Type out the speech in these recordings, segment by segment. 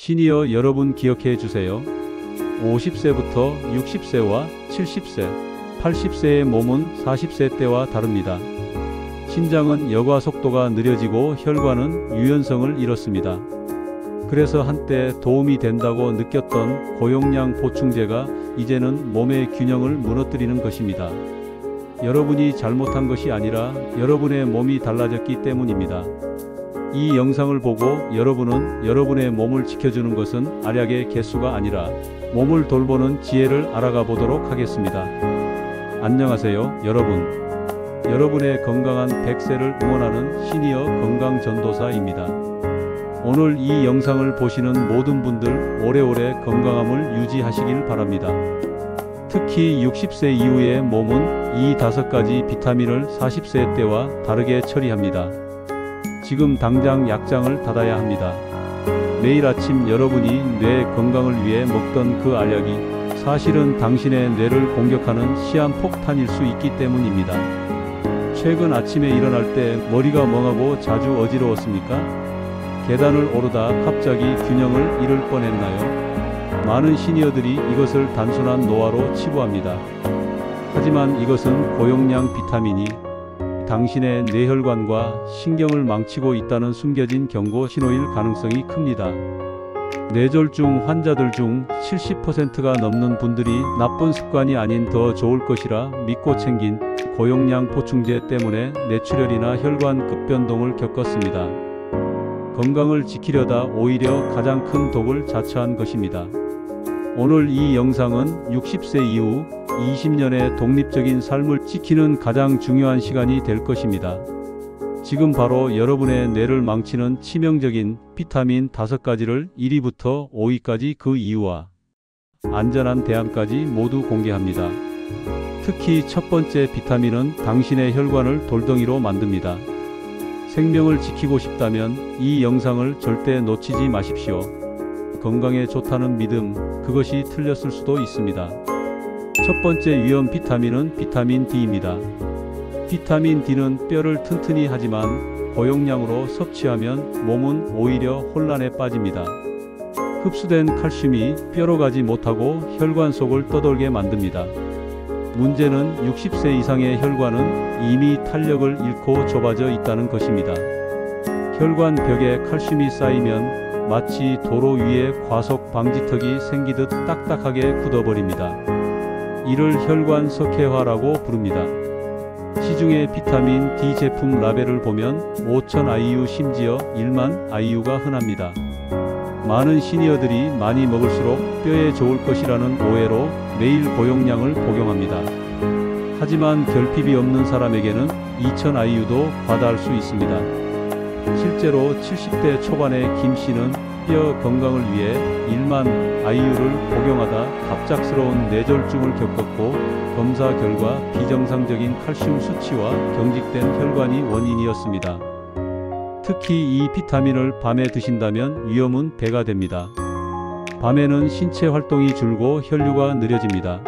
시니어 여러분 기억해 주세요. 50세부터 60세와 70세, 80세의 몸은 40세 때와 다릅니다. 신장은 여과 속도가 느려지고 혈관은 유연성을 잃었습니다. 그래서 한때 도움이 된다고 느꼈던 고용량 보충제가 이제는 몸의 균형을 무너뜨리는 것입니다. 여러분이 잘못한 것이 아니라 여러분의 몸이 달라졌기 때문입니다. 이 영상을 보고 여러분은 여러분의 몸을 지켜주는 것은 알약의 개수가 아니라 몸을 돌보는 지혜를 알아가 보도록 하겠습니다. 안녕하세요, 여러분. 여러분의 건강한 100세를 응원하는 시니어 건강전도사입니다. 오늘 이 영상을 보시는 모든 분들 오래오래 건강함을 유지하시길 바랍니다. 특히 60세 이후의 몸은 이 5가지 비타민을 40세 때와 다르게 처리합니다. 지금 당장 약장을 닫아야 합니다. 매일 아침 여러분이 뇌 건강을 위해 먹던 그 알약이 사실은 당신의 뇌를 공격하는 시한폭탄일 수 있기 때문입니다. 최근 아침에 일어날 때 머리가 멍하고 자주 어지러웠습니까? 계단을 오르다 갑자기 균형을 잃을 뻔했나요? 많은 시니어들이 이것을 단순한 노화로 치부합니다. 하지만 이것은 고용량 비타민이 당신의 뇌혈관과 신경을 망치고 있다는 숨겨진 경고 신호일 가능성이 큽니다. 뇌졸중 환자들 중 70%가 넘는 분들이 나쁜 습관이 아닌 더 좋을 것이라 믿고 챙긴 고용량 보충제 때문에 뇌출혈이나 혈관 급변동을 겪었습니다. 건강을 지키려다 오히려 가장 큰 독을 자처한 것입니다. 오늘 이 영상은 60세 이후 20년의 독립적인 삶을 지키는 가장 중요한 시간이 될 것입니다. 지금 바로 여러분의 뇌를 망치는 치명적인 비타민 5가지를 1위부터 5위까지 그 이유와 안전한 대안까지 모두 공개합니다. 특히 첫 번째 비타민은 당신의 혈관을 돌덩이로 만듭니다. 생명을 지키고 싶다면 이 영상을 절대 놓치지 마십시오. 건강에 좋다는 믿음, 그것이 틀렸을 수도 있습니다. 첫 번째 위험 비타민은 비타민 D입니다. 비타민 D는 뼈를 튼튼히 하지만 고용량으로 섭취하면 몸은 오히려 혼란에 빠집니다. 흡수된 칼슘이 뼈로 가지 못하고 혈관 속을 떠돌게 만듭니다. 문제는 60세 이상의 혈관은 이미 탄력을 잃고 좁아져 있다는 것입니다. 혈관 벽에 칼슘이 쌓이면 마치 도로 위에 과속 방지턱이 생기듯 딱딱하게 굳어버립니다. 이를 혈관 석회화라고 부릅니다. 시중의 비타민 D 제품 라벨을 보면 5000 IU 심지어 1만 IU가 흔합니다. 많은 시니어들이 많이 먹을수록 뼈에 좋을 것이라는 오해로 매일 고용량을 복용합니다. 하지만 결핍이 없는 사람에게는 2000 IU도 과다할 수 있습니다. 실제로 70대 초반의 김 씨는 뼈 건강을 위해 1만 IU를 복용하다 갑작스러운 뇌졸중을 겪었고 검사 결과 비정상적인 칼슘 수치와 경직된 혈관이 원인이었습니다. 특히 이 비타민을 밤에 드신다면 위험은 배가 됩니다. 밤에는 신체 활동이 줄고 혈류가 느려집니다.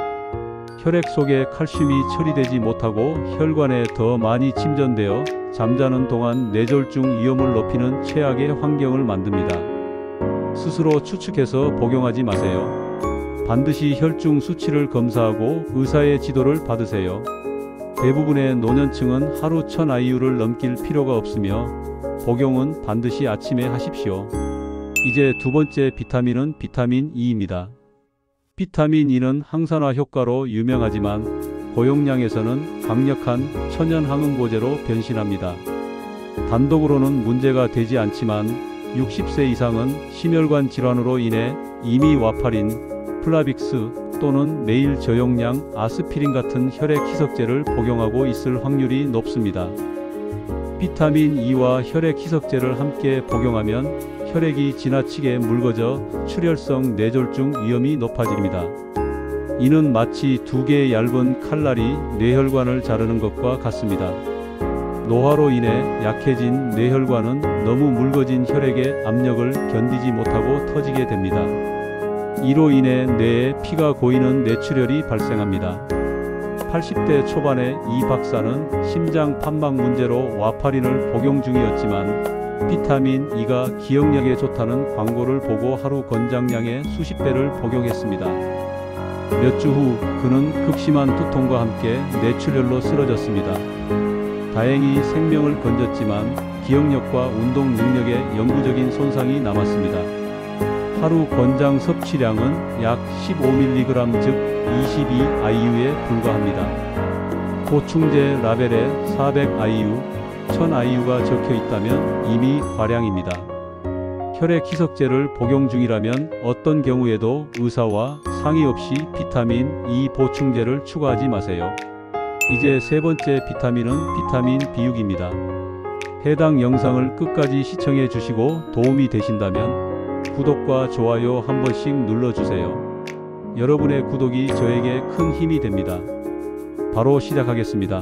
혈액 속에 칼슘이 처리되지 못하고 혈관에 더 많이 침전되어 잠자는 동안 뇌졸중 위험을 높이는 최악의 환경을 만듭니다. 스스로 추측해서 복용하지 마세요. 반드시 혈중 수치를 검사하고 의사의 지도를 받으세요. 대부분의 노년층은 하루 1000 IU를 넘길 필요가 없으며 복용은 반드시 아침에 하십시오. 이제 두 번째 비타민은 비타민 E입니다. 비타민 E는 항산화 효과로 유명하지만 고용량에서는 강력한 천연 항응고제로 변신합니다. 단독으로는 문제가 되지 않지만 60세 이상은 심혈관 질환으로 인해 이미 와파린, 플라빅스 또는 매일 저용량 아스피린 같은 혈액 희석제를 복용하고 있을 확률이 높습니다. 비타민 E와 혈액 희석제를 함께 복용하면 혈액이 지나치게 묽어져 출혈성 뇌졸중 위험이 높아집니다. 이는 마치 두 개의 얇은 칼날이 뇌혈관을 자르는 것과 같습니다. 노화로 인해 약해진 뇌혈관은 너무 묽어진 혈액의 압력을 견디지 못하고 터지게 됩니다. 이로 인해 뇌에 피가 고이는 뇌출혈이 발생합니다. 80대 초반의 이 박사는 심장 판막 문제로 와파린을 복용 중이었지만 비타민 E가 기억력에 좋다는 광고를 보고 하루 권장량의 수십 배를 복용했습니다. 몇 주 후 그는 극심한 두통과 함께 뇌출혈로 쓰러졌습니다. 다행히 생명을 건졌지만 기억력과 운동 능력에 영구적인 손상이 남았습니다. 하루 권장 섭취량은 약 15mg 즉 22IU에 불과합니다. 보충제 라벨에 400IU, 1000IU가 적혀 있다면 이미 과량입니다. 혈액 희석제를 복용 중이라면 어떤 경우에도 의사와 상의 없이 비타민 E 보충제를 추가하지 마세요. 이제 세 번째 비타민은 비타민 B6입니다. 해당 영상을 끝까지 시청해 주시고 도움이 되신다면 구독과 좋아요 한 번씩 눌러주세요. 여러분의 구독이 저에게 큰 힘이 됩니다. 바로 시작하겠습니다.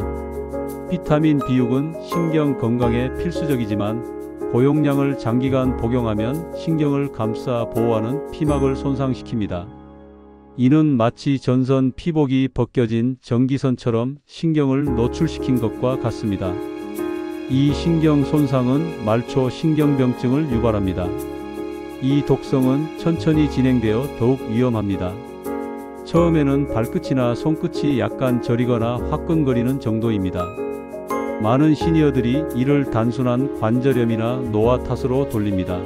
비타민 B6은 신경 건강에 필수적이지만 고용량을 장기간 복용하면 신경을 감싸 보호하는 피막을 손상시킵니다. 이는 마치 전선 피복이 벗겨진 전기선처럼 신경을 노출시킨 것과 같습니다. 이 신경 손상은 말초 신경병증을 유발합니다. 이 독성은 천천히 진행되어 더욱 위험합니다. 처음에는 발끝이나 손끝이 약간 저리거나 화끈거리는 정도입니다. 많은 시니어들이 이를 단순한 관절염이나 노화 탓으로 돌립니다.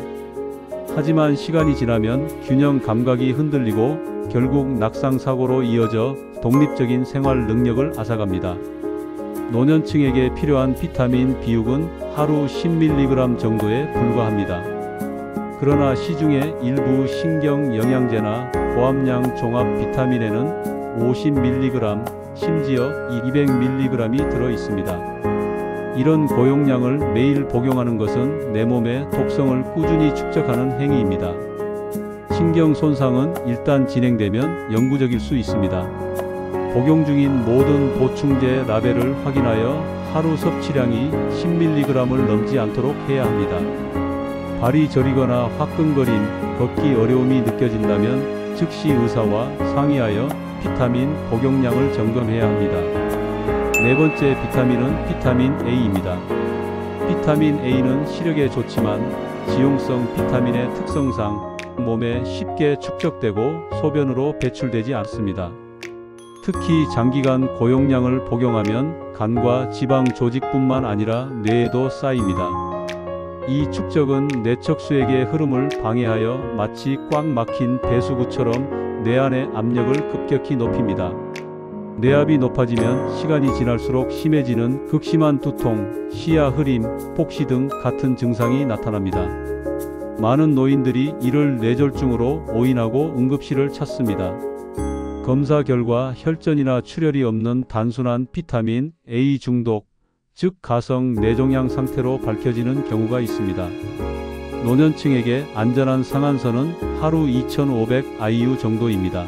하지만 시간이 지나면 균형 감각이 흔들리고 결국 낙상사고로 이어져 독립적인 생활 능력을 앗아갑니다. 노년층에게 필요한 비타민 B6은 하루 10mg 정도에 불과합니다. 그러나 시중에 일부 신경 영양제나 고함량 종합 비타민에는 50mg, 심지어 200mg이 들어 있습니다. 이런 고용량을 매일 복용하는 것은 내 몸의 독성을 꾸준히 축적하는 행위입니다. 신경 손상은 일단 진행되면 영구적일 수 있습니다. 복용 중인 모든 보충제 라벨을 확인하여 하루 섭취량이 10mg을 넘지 않도록 해야 합니다. 발이 저리거나 화끈거림, 걷기 어려움이 느껴진다면 즉시 의사와 상의하여 비타민 복용량을 점검해야 합니다. 네 번째 비타민은 비타민 A입니다. 비타민 A는 시력에 좋지만 지용성 비타민의 특성상 몸에 쉽게 축적되고 소변으로 배출되지 않습니다. 특히 장기간 고용량을 복용하면 간과 지방 조직뿐만 아니라 뇌에도 쌓입니다. 이 축적은 뇌척수액의 흐름을 방해하여 마치 꽉 막힌 배수구처럼 뇌 안의 압력을 급격히 높입니다. 뇌압이 높아지면 시간이 지날수록 심해지는 극심한 두통, 시야 흐림, 폭시 등 같은 증상이 나타납니다. 많은 노인들이 이를 뇌졸중으로 오인하고 응급실을 찾습니다. 검사 결과 혈전이나 출혈이 없는 단순한 비타민 A 중독, 즉 가성 뇌종양 상태로 밝혀지는 경우가 있습니다. 노년층에게 안전한 상한선은 하루 2500IU 정도입니다.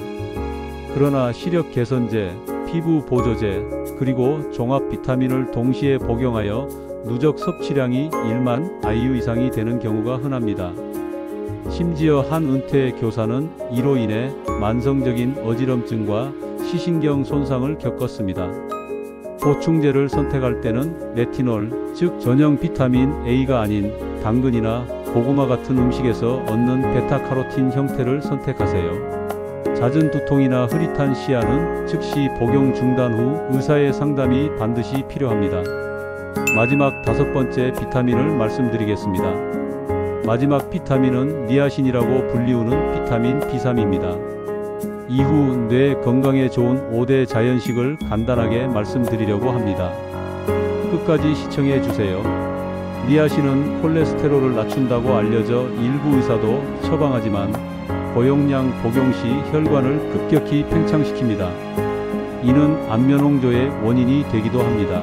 그러나 시력 개선제, 피부 보조제, 그리고 종합 비타민을 동시에 복용하여 누적 섭취량이 1만 IU 이상이 되는 경우가 흔합니다. 심지어 한 은퇴 교사는 이로 인해 만성적인 어지럼증과 시신경 손상을 겪었습니다. 보충제를 선택할 때는 레티놀, 즉 전형 비타민 A가 아닌 당근이나 고구마 같은 음식에서 얻는 베타카로틴 형태를 선택하세요. 잦은 두통이나 흐릿한 시야는 즉시 복용 중단 후 의사의 상담이 반드시 필요합니다. 마지막 다섯 번째 비타민을 말씀드리겠습니다. 마지막 비타민은 니아신이라고 불리우는 비타민 B3입니다. 이후 뇌 건강에 좋은 5대 자연식을 간단하게 말씀드리려고 합니다. 끝까지 시청해 주세요. 니아신은 콜레스테롤을 낮춘다고 알려져 일부 의사도 처방하지만 고용량 복용 시 혈관을 급격히 팽창시킵니다. 이는 안면홍조의 원인이 되기도 합니다.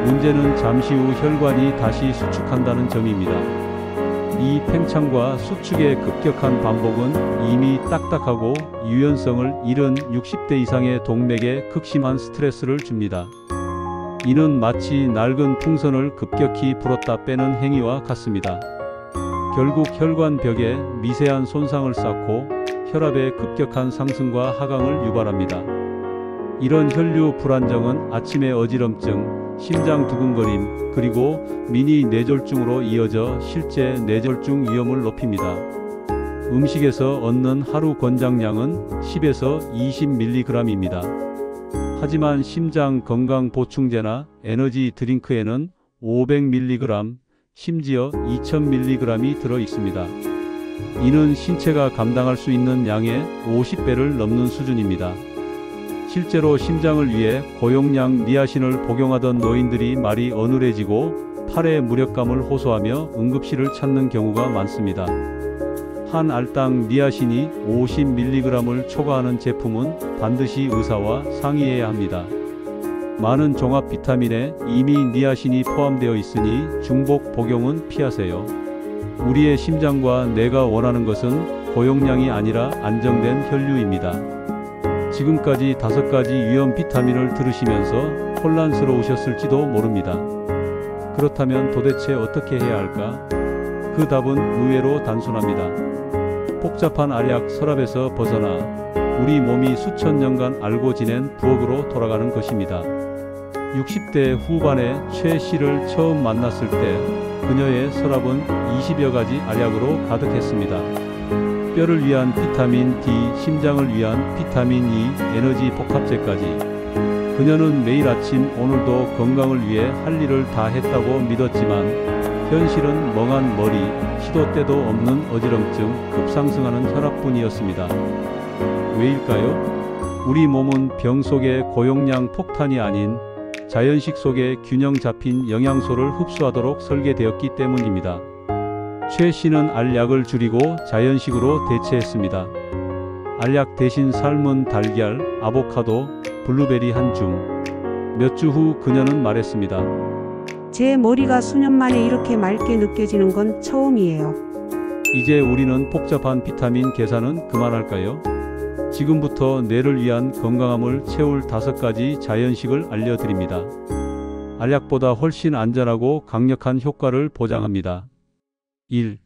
문제는 잠시 후 혈관이 다시 수축한다는 점입니다. 이 팽창과 수축의 급격한 반복은 이미 딱딱하고 유연성을 잃은 60대 이상의 동맥에 극심한 스트레스를 줍니다. 이는 마치 낡은 풍선을 급격히 불었다 빼는 행위와 같습니다. 결국 혈관 벽에 미세한 손상을 쌓고 혈압의 급격한 상승과 하강을 유발합니다. 이런 혈류 불안정은 아침의 어지럼증, 심장 두근거림, 그리고 미니 뇌졸중으로 이어져 실제 뇌졸중 위험을 높입니다. 음식에서 얻는 하루 권장량은 10에서 20mg입니다. 하지만 심장 건강 보충제나 에너지 드링크에는 500mg, 심지어 2000mg이 들어 있습니다. 이는 신체가 감당할 수 있는 양의 50배를 넘는 수준입니다. 실제로 심장을 위해 고용량 니아신을 복용하던 노인들이 말이 어눌해지고 팔에 무력감을 호소하며 응급실을 찾는 경우가 많습니다. 한 알당 니아신이 50mg을 초과하는 제품은 반드시 의사와 상의해야 합니다. 많은 종합 비타민에 이미 니아신이 포함되어 있으니 중복 복용은 피하세요. 우리의 심장과 뇌가 원하는 것은 고용량이 아니라 안정된 혈류입니다. 지금까지 5가지 위험 비타민을 들으시면서 혼란스러우셨을지도 모릅니다. 그렇다면 도대체 어떻게 해야 할까? 그 답은 의외로 단순합니다. 복잡한 알약 서랍에서 벗어나 우리 몸이 수천 년간 알고 지낸 부엌으로 돌아가는 것입니다. 60대 후반의 최 씨를 처음 만났을 때 그녀의 서랍은 20여 가지 알약으로 가득했습니다. 뼈를 위한 비타민 D, 심장을 위한 비타민 E, 에너지 복합제까지. 그녀는 매일 아침 오늘도 건강을 위해 할 일을 다 했다고 믿었지만 현실은 멍한 머리, 시도 때도 없는 어지럼증, 급상승하는 혈압뿐이었습니다. 왜일까요? 우리 몸은 병 속의 고용량 폭탄이 아닌 자연식 속에 균형 잡힌 영양소를 흡수하도록 설계되었기 때문입니다. 최 씨는 알약을 줄이고 자연식으로 대체했습니다. 알약 대신 삶은 달걀, 아보카도, 블루베리 한 줌. 몇 주 후 그녀는 말했습니다. 제 머리가 수년 만에 이렇게 맑게 느껴지는 건 처음이에요. 이제 우리는 복잡한 비타민 계산은 그만할까요? 지금부터 뇌를 위한 건강함을 채울 5가지 자연식을 알려드립니다. 알약보다 훨씬 안전하고 강력한 효과를 보장합니다. 1.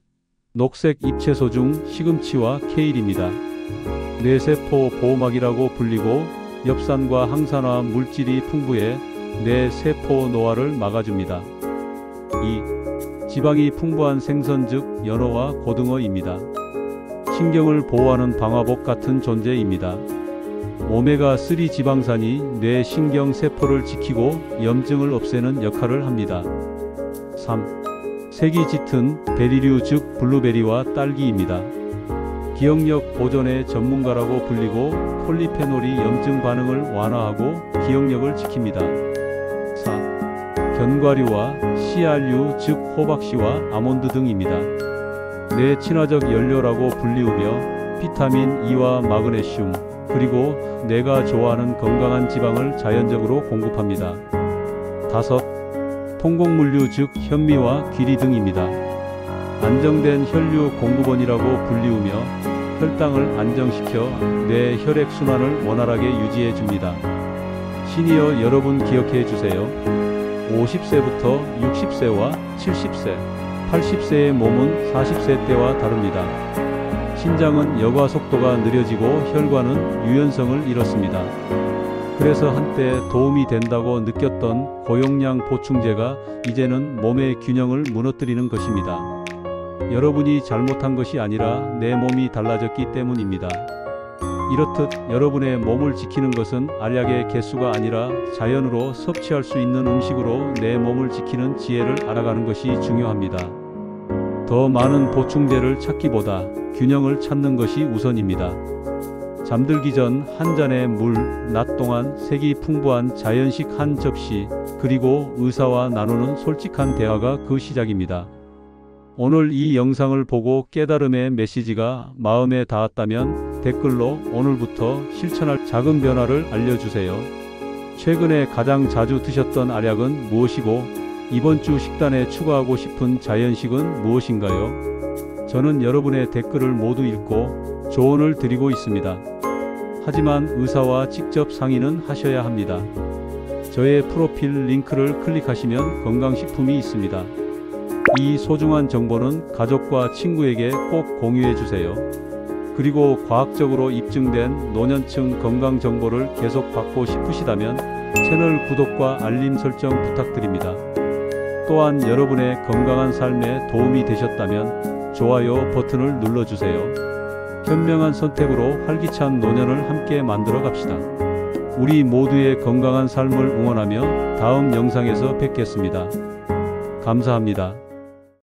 녹색 잎채소 중 시금치와 케일입니다. 뇌세포 보호막이라고 불리고 엽산과 항산화 물질이 풍부해 뇌 세포 노화를 막아줍니다. 2. 지방이 풍부한 생선 즉 연어와 고등어입니다. 신경을 보호하는 방화복 같은 존재입니다. 오메가3 지방산이 뇌 신경 세포를 지키고 염증을 없애는 역할을 합니다. 3. 색이 짙은 베리류 즉 블루베리와 딸기입니다. 기억력 보존의 전문가라고 불리고 폴리페놀이 염증 반응을 완화하고 기억력을 지킵니다. 4. 견과류와 씨알류 즉 호박씨와 아몬드 등입니다. 뇌 친화적 연료라고 불리우며 비타민 E와 마그네슘 그리고 뇌가 좋아하는 건강한 지방을 자연적으로 공급합니다. 5. 통곡물류 즉 현미와 귀리 등입니다. 안정된 혈류 공급원이라고 불리우며 혈당을 안정시켜 뇌 혈액순환을 원활하게 유지해 줍니다. 시니어 여러분 기억해 주세요. 50세부터 60세와 70세, 80세의 몸은 40세 때와 다릅니다. 신장은 여과 속도가 느려지고 혈관은 유연성을 잃었습니다. 그래서 한때 도움이 된다고 느꼈던 고용량 보충제가 이제는 몸의 균형을 무너뜨리는 것입니다. 여러분이 잘못한 것이 아니라 내 몸이 달라졌기 때문입니다. 이렇듯 여러분의 몸을 지키는 것은 알약의 개수가 아니라 자연으로 섭취할 수 있는 음식으로 내 몸을 지키는 지혜를 알아가는 것이 중요합니다. 더 많은 보충제를 찾기보다 균형을 찾는 것이 우선입니다. 잠들기 전 한 잔의 물, 낮 동안 색이 풍부한 자연식 한 접시, 그리고 의사와 나누는 솔직한 대화가 그 시작입니다. 오늘 이 영상을 보고 깨달음의 메시지가 마음에 닿았다면 댓글로 오늘부터 실천할 작은 변화를 알려주세요. 최근에 가장 자주 드셨던 알약은 무엇이고 이번 주 식단에 추가하고 싶은 자연식은 무엇인가요? 저는 여러분의 댓글을 모두 읽고 조언을 드리고 있습니다. 하지만 의사와 직접 상의는 하셔야 합니다. 저의 프로필 링크를 클릭하시면 건강식품이 있습니다. 이 소중한 정보는 가족과 친구에게 꼭 공유해 주세요. 그리고 과학적으로 입증된 노년층 건강 정보를 계속 받고 싶으시다면 채널 구독과 알림 설정 부탁드립니다. 또한 여러분의 건강한 삶에 도움이 되셨다면 좋아요 버튼을 눌러주세요. 현명한 선택으로 활기찬 노년을 함께 만들어 갑시다. 우리 모두의 건강한 삶을 응원하며 다음 영상에서 뵙겠습니다. 감사합니다.